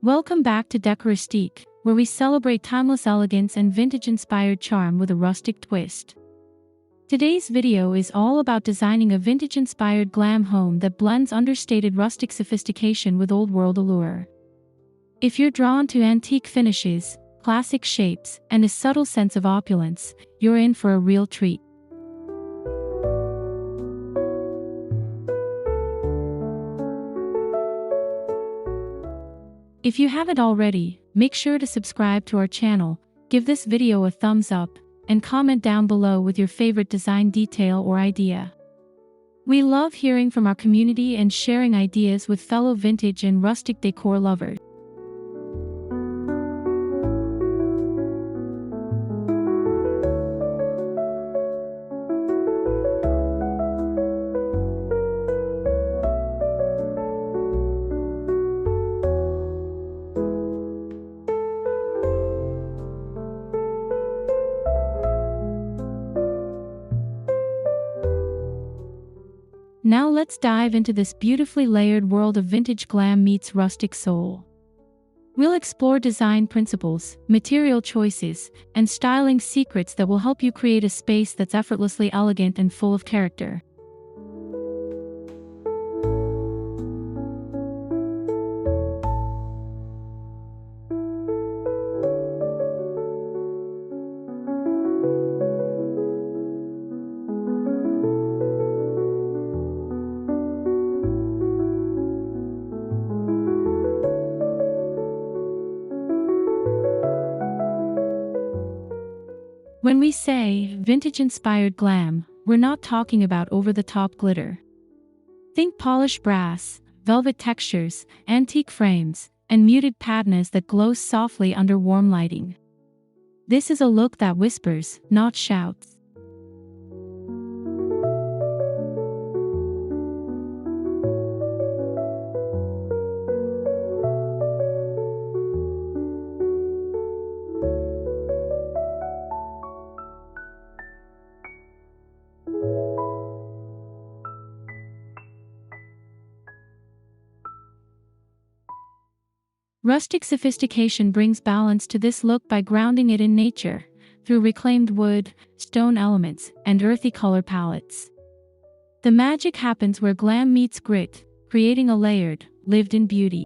Welcome back to Decoristique, where we celebrate timeless elegance and vintage-inspired charm with a rustic twist. Today's video is all about designing a vintage-inspired glam home that blends understated rustic sophistication with old-world allure. If you're drawn to antique finishes, classic shapes, and a subtle sense of opulence, you're in for a real treat. If you haven't already, make sure to subscribe to our channel, give this video a thumbs up, and comment down below with your favorite design detail or idea. We love hearing from our community and sharing ideas with fellow vintage and rustic decor lovers. Now let's dive into this beautifully layered world of vintage glam meets rustic soul. We'll explore design principles, material choices, and styling secrets that will help you create a space that's effortlessly elegant and full of character. When we say vintage-inspired glam, we're not talking about over-the-top glitter. Think polished brass, velvet textures, antique frames, and muted patinas that glow softly under warm lighting. This is a look that whispers, not shouts. Rustic Sophistication brings balance to this look by grounding it in nature, through reclaimed wood, stone elements, and earthy color palettes. The magic happens where glam meets grit, creating a layered, lived-in beauty.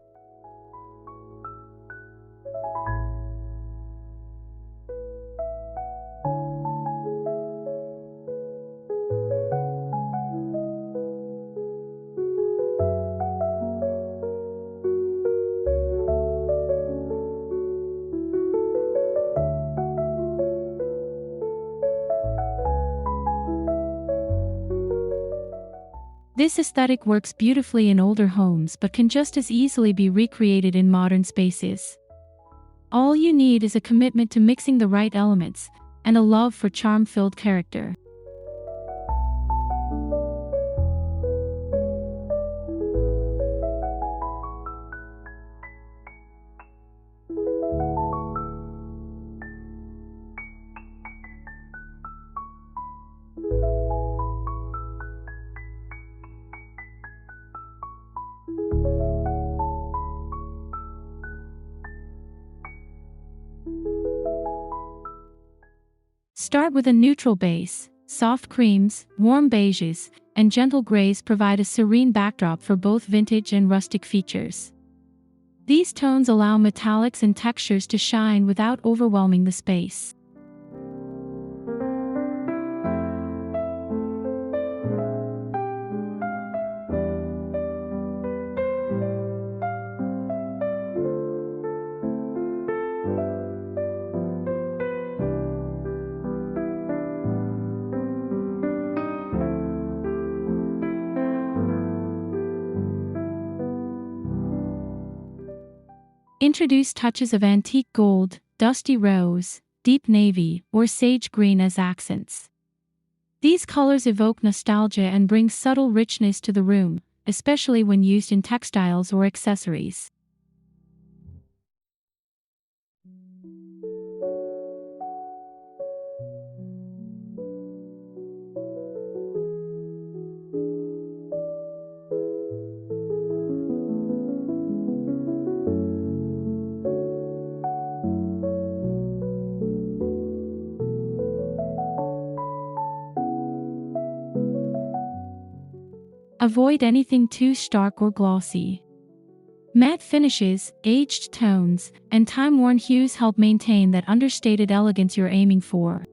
This aesthetic works beautifully in older homes but can just as easily be recreated in modern spaces. All you need is a commitment to mixing the right elements, and a love for charm-filled character. Start with a neutral base. Soft creams, warm beiges, and gentle grays provide a serene backdrop for both vintage and rustic features. These tones allow metallics and textures to shine without overwhelming the space. Introduce touches of antique gold, dusty rose, deep navy, or sage green as accents. These colors evoke nostalgia and bring subtle richness to the room, especially when used in textiles or accessories. Avoid anything too stark or glossy. Matte finishes, aged tones, and time-worn hues help maintain that understated elegance you're aiming for.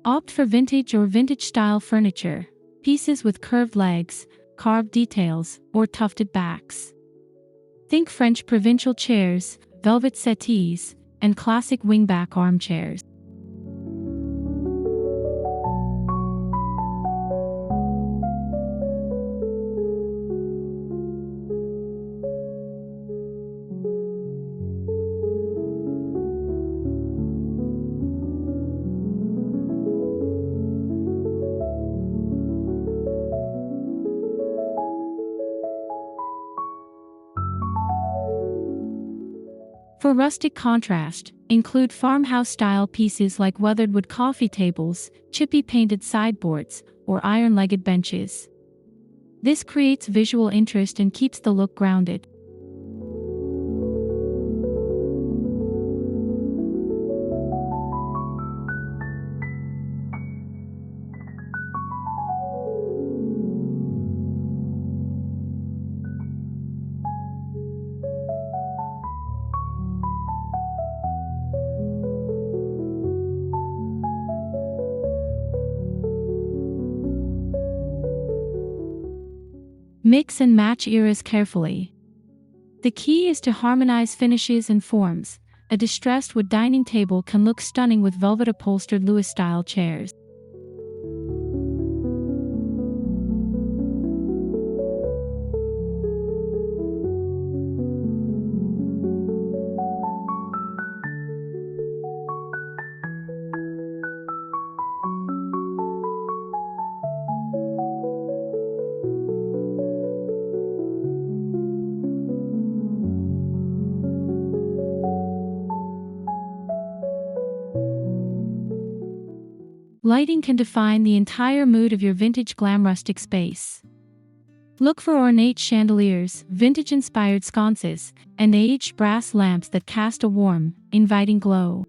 Opt for vintage or vintage-style furniture, pieces with curved legs, carved details, or tufted backs. Think French provincial chairs, velvet settees, and classic wingback armchairs. For rustic contrast, include farmhouse-style pieces like weathered wood coffee tables, chippy painted sideboards, or iron-legged benches. This creates visual interest and keeps the look grounded. Mix and match eras carefully. The key is to harmonize finishes and forms. A distressed wood dining table can look stunning with velvet upholstered Louis-style chairs. Lighting can define the entire mood of your vintage glam rustic space. Look for ornate chandeliers, vintage-inspired sconces, and aged brass lamps that cast a warm, inviting glow.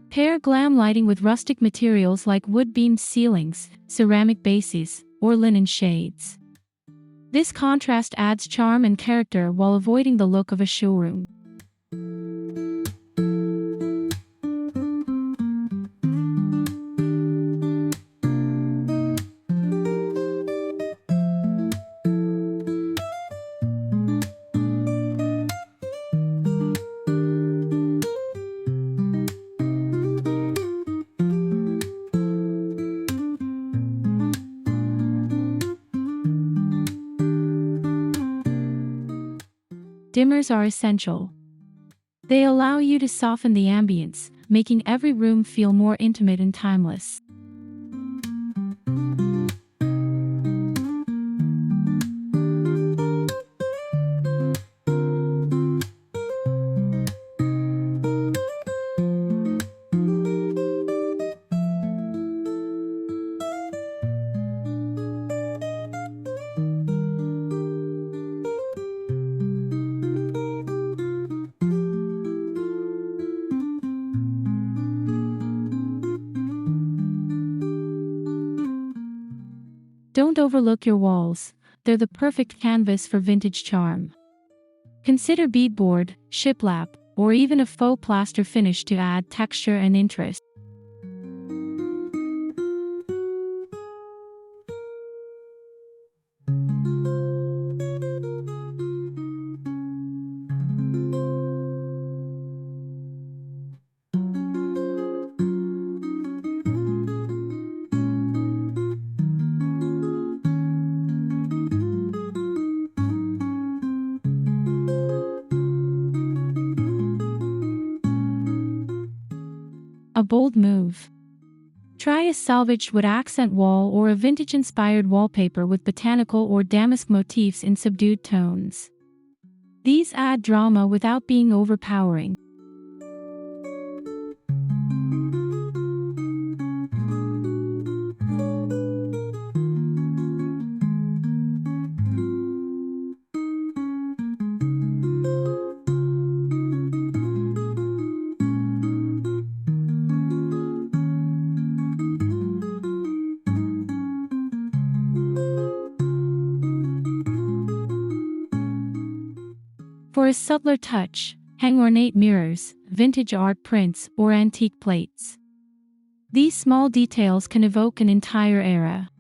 Pair glam lighting with rustic materials like wood-beamed ceilings, ceramic bases, or linen shades. This contrast adds charm and character while avoiding the look of a showroom. Dimmers are essential. They allow you to soften the ambience, making every room feel more intimate and timeless. Don't overlook your walls. They're the perfect canvas for vintage charm. Consider beadboard, shiplap, or even a faux plaster finish to add texture and interest. bold move. Try a salvaged wood accent wall or a vintage-inspired wallpaper with botanical or damask motifs in subdued tones. These add drama without being overpowering. For a subtler touch, hang ornate mirrors, vintage art prints, or antique plates. These small details can evoke an entire era.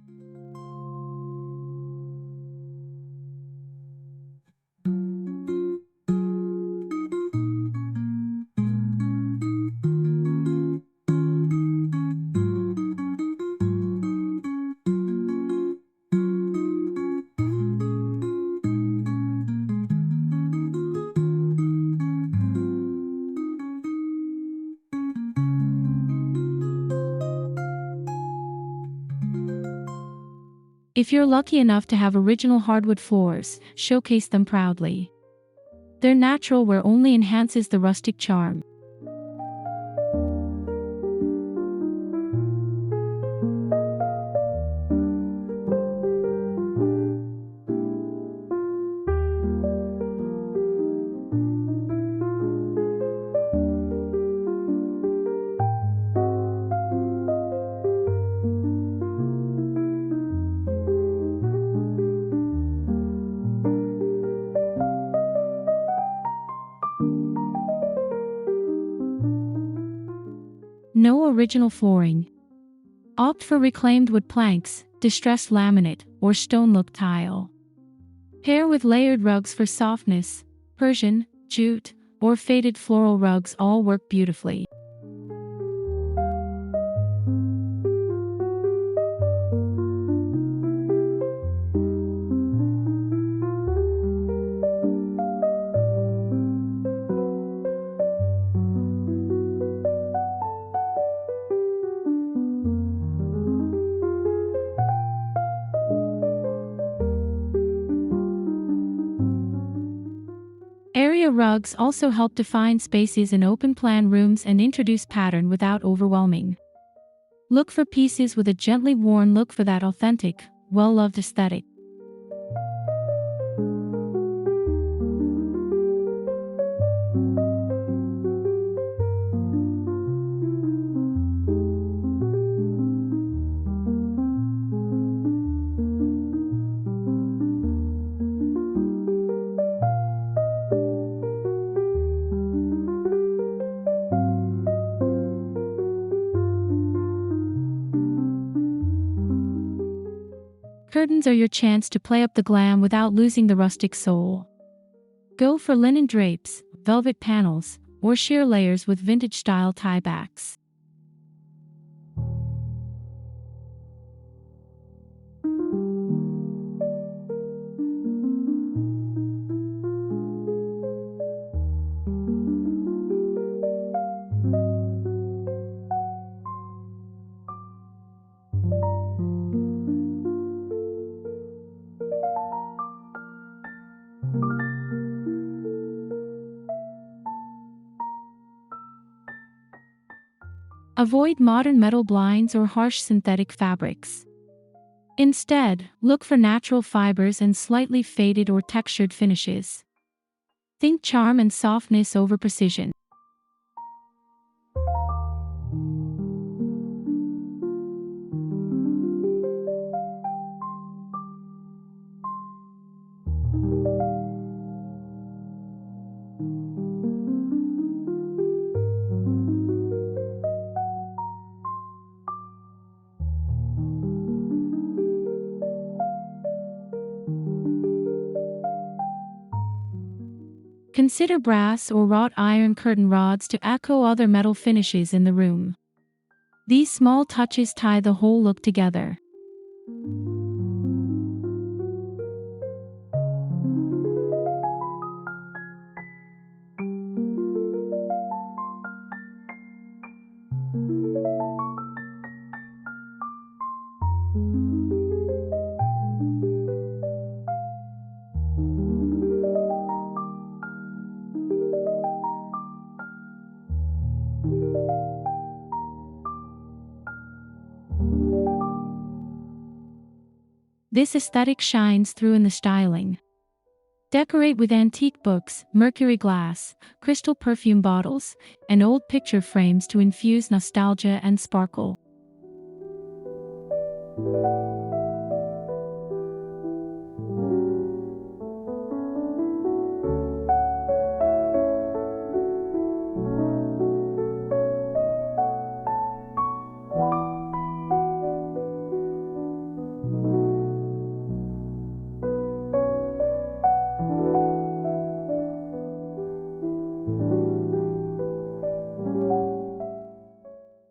If you're lucky enough to have original hardwood floors, showcase them proudly. Their natural wear only enhances the rustic charm. No original flooring. Opt for reclaimed wood planks, distressed laminate, or stone-look tile. Pair with layered rugs for softness. Persian, jute, or faded floral rugs all work beautifully. Area rugs also help define spaces in open-plan rooms and introduce pattern without overwhelming. Look for pieces with a gently worn look for that authentic, well-loved aesthetic. Curtains are your chance to play up the glam without losing the rustic soul. Go for linen drapes, velvet panels, or sheer layers with vintage-style tiebacks. Avoid modern metal blinds or harsh synthetic fabrics. Instead, look for natural fibers and slightly faded or textured finishes. Think charm and softness over precision. Consider brass or wrought iron curtain rods to echo other metal finishes in the room. These small touches tie the whole look together. This aesthetic shines through in the styling. Decorate with antique books, mercury glass, crystal perfume bottles, and old picture frames to infuse nostalgia and sparkle.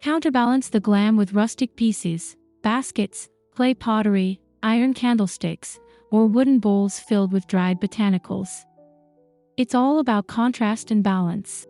Counterbalance the glam with rustic pieces, baskets, clay pottery, iron candlesticks, or wooden bowls filled with dried botanicals. It's all about contrast and balance.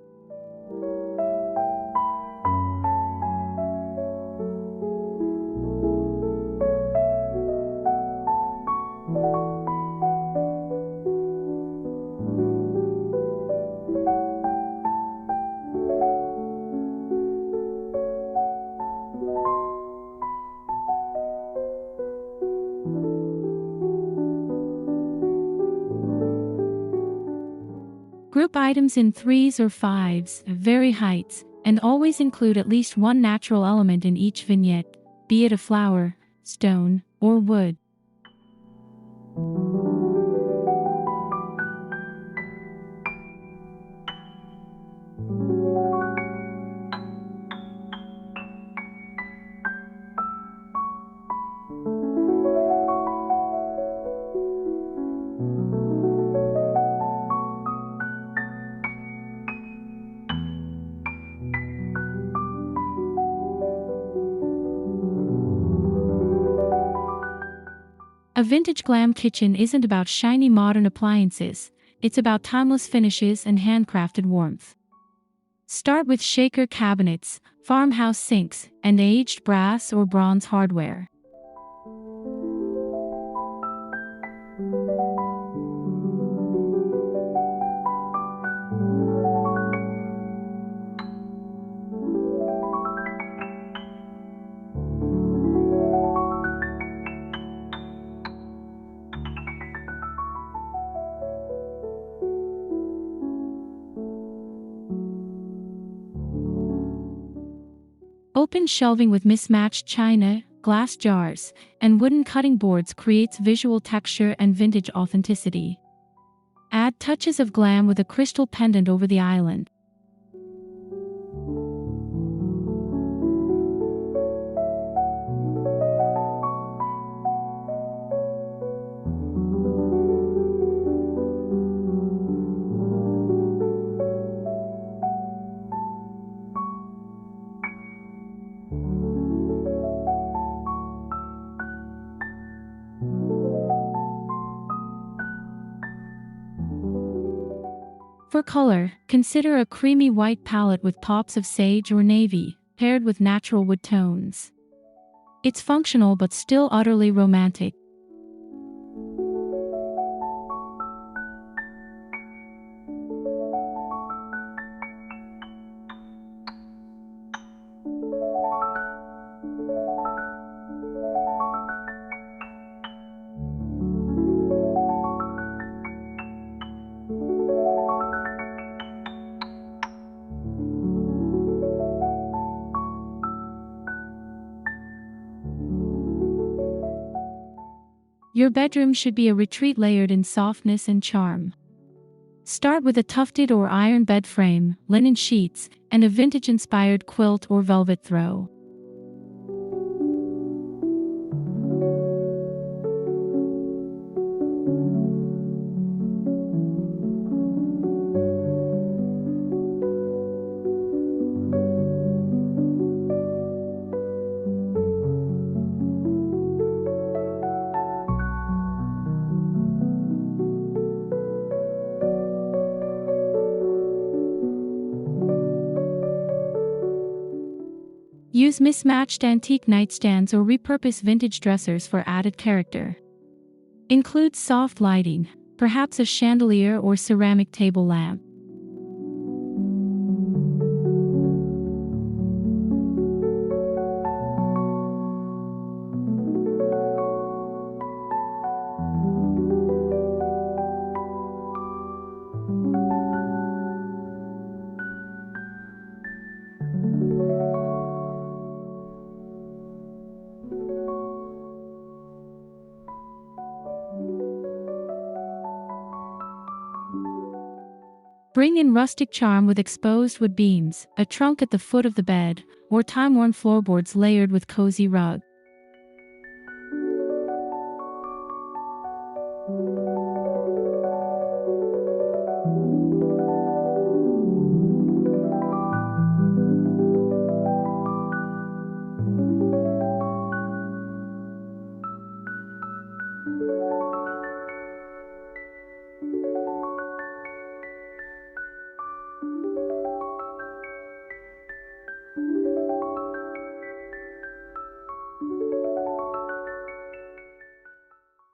Group items in threes or fives, vary heights, and always include at least one natural element in each vignette, be it a flower, stone, or wood. A vintage glam kitchen isn't about shiny modern appliances, it's about timeless finishes and handcrafted warmth. Start with shaker cabinets, farmhouse sinks, and aged brass or bronze hardware. Open shelving with mismatched china, glass jars, and wooden cutting boards creates visual texture and vintage authenticity. Add touches of glam with a crystal pendant over the island. For color, consider a creamy white palette with pops of sage or navy, paired with natural wood tones. It's functional but still utterly romantic. Your bedroom should be a retreat layered in softness and charm. Start with a tufted or iron bed frame, linen sheets, and a vintage-inspired quilt or velvet throw. Use mismatched antique nightstands or repurpose vintage dressers for added character. Include soft lighting, perhaps a chandelier or ceramic table lamp. Bring in rustic charm with exposed wood beams, a trunk at the foot of the bed, or time-worn floorboards layered with cozy rug.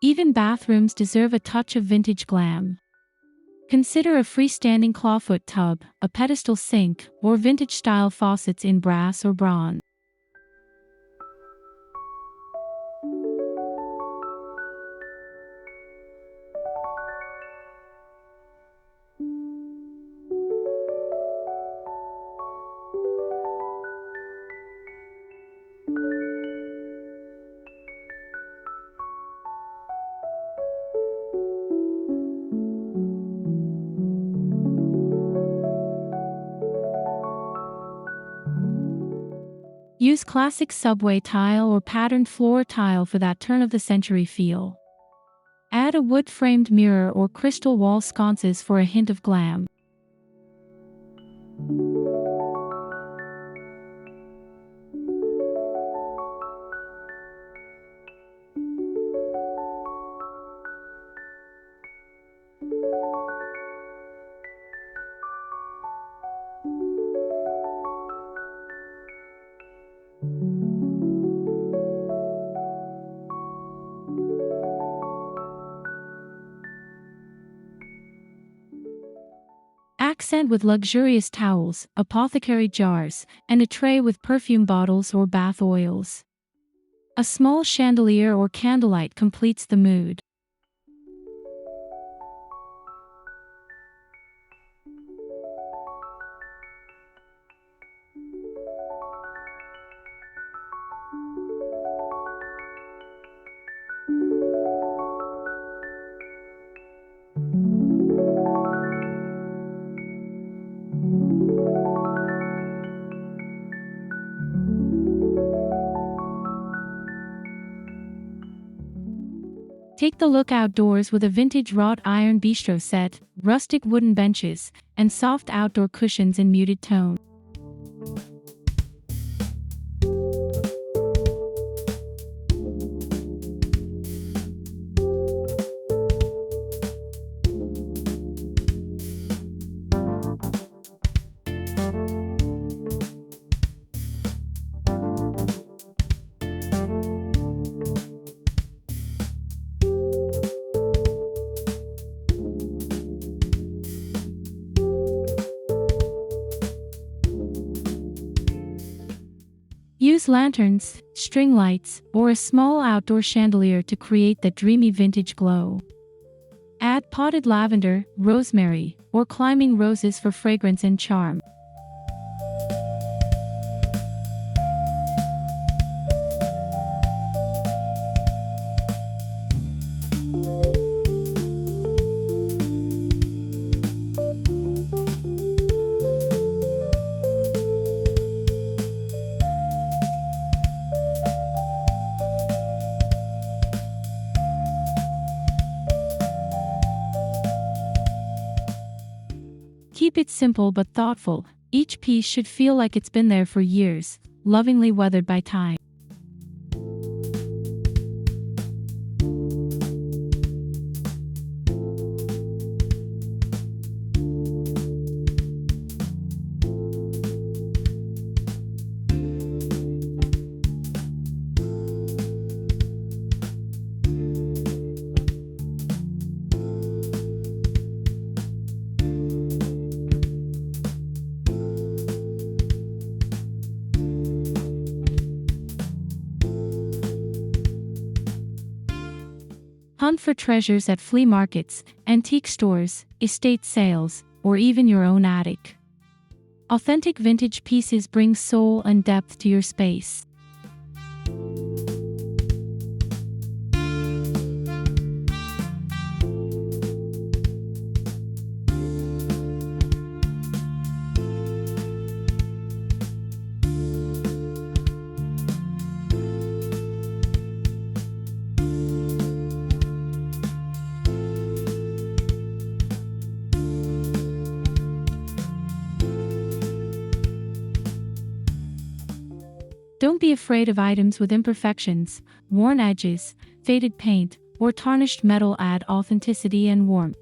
Even bathrooms deserve a touch of vintage glam. Consider a freestanding clawfoot tub, a pedestal sink, or vintage-style faucets in brass or bronze. Use classic subway tile or patterned floor tile for that turn-of-the-century feel. Add a wood-framed mirror or crystal wall sconces for a hint of glam. Accent with luxurious towels, apothecary jars, and a tray with perfume bottles or bath oils. A small chandelier or candlelight completes the mood. Take the look outdoors with a vintage wrought iron bistro set, rustic wooden benches, and soft outdoor cushions in muted tone. Use lanterns, string lights, or a small outdoor chandelier to create that dreamy vintage glow. Add potted lavender, rosemary, or climbing roses for fragrance and charm. Keep it simple but thoughtful. Each piece should feel like it's been there for years, lovingly weathered by time. Hunt for treasures at flea markets, antique stores, estate sales, or even your own attic. Authentic vintage pieces bring soul and depth to your space. Don't be afraid of items with imperfections, worn edges, faded paint, or tarnished metal. Add authenticity and warmth.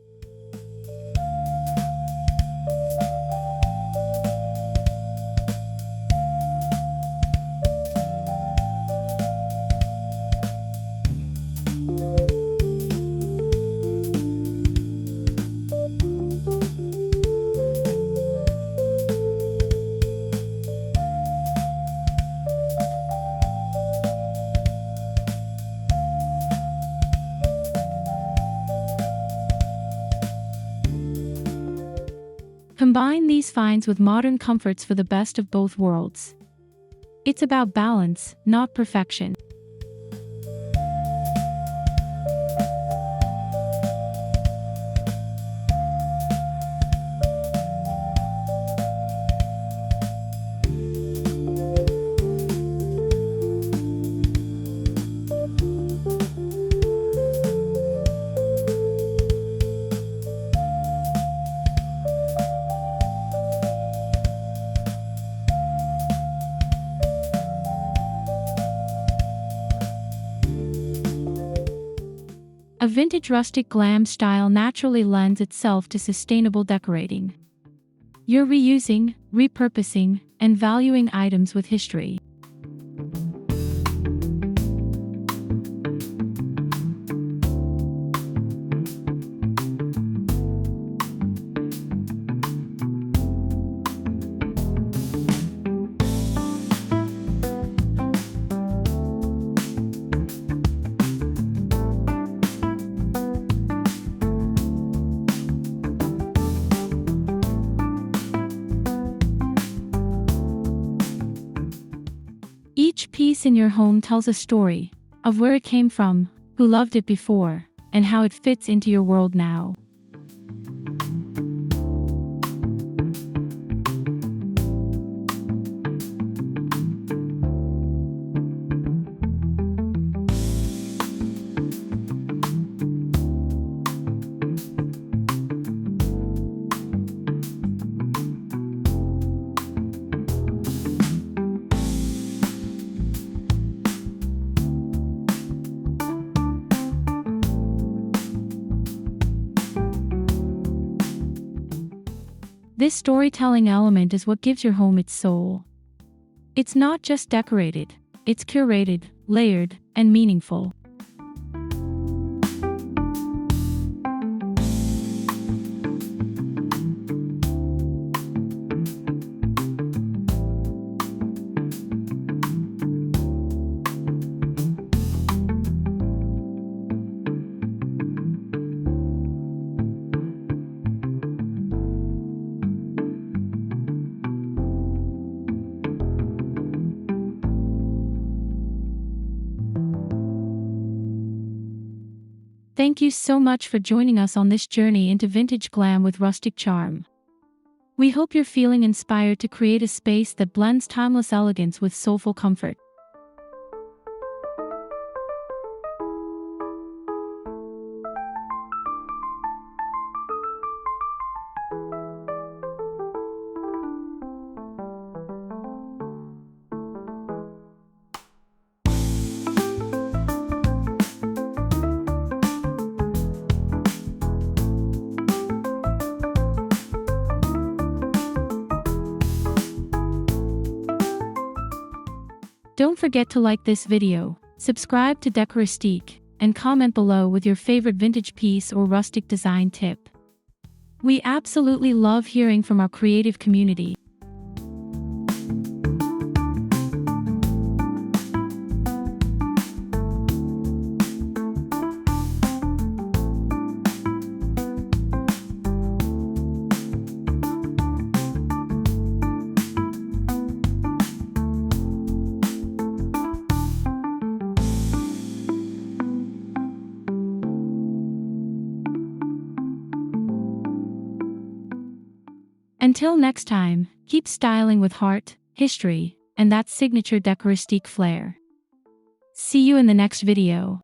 Combine these finds with modern comforts for the best of both worlds. It's about balance, not perfection. A vintage rustic glam style naturally lends itself to sustainable decorating. You're reusing, repurposing, and valuing items with history. Each piece in your home tells a story of where it came from, who loved it before, and how it fits into your world now. This storytelling element is what gives your home its soul. It's not just decorated, it's curated, layered, and meaningful. Thank you so much for joining us on this journey into vintage glam with rustic charm. We hope you're feeling inspired to create a space that blends timeless elegance with soulful comfort. Don't forget to like this video, subscribe to Decoristique, and comment below with your favorite vintage piece or rustic design tip. We absolutely love hearing from our creative community. Until next time, keep styling with heart, history, and that signature Decoristique flair. See you in the next video.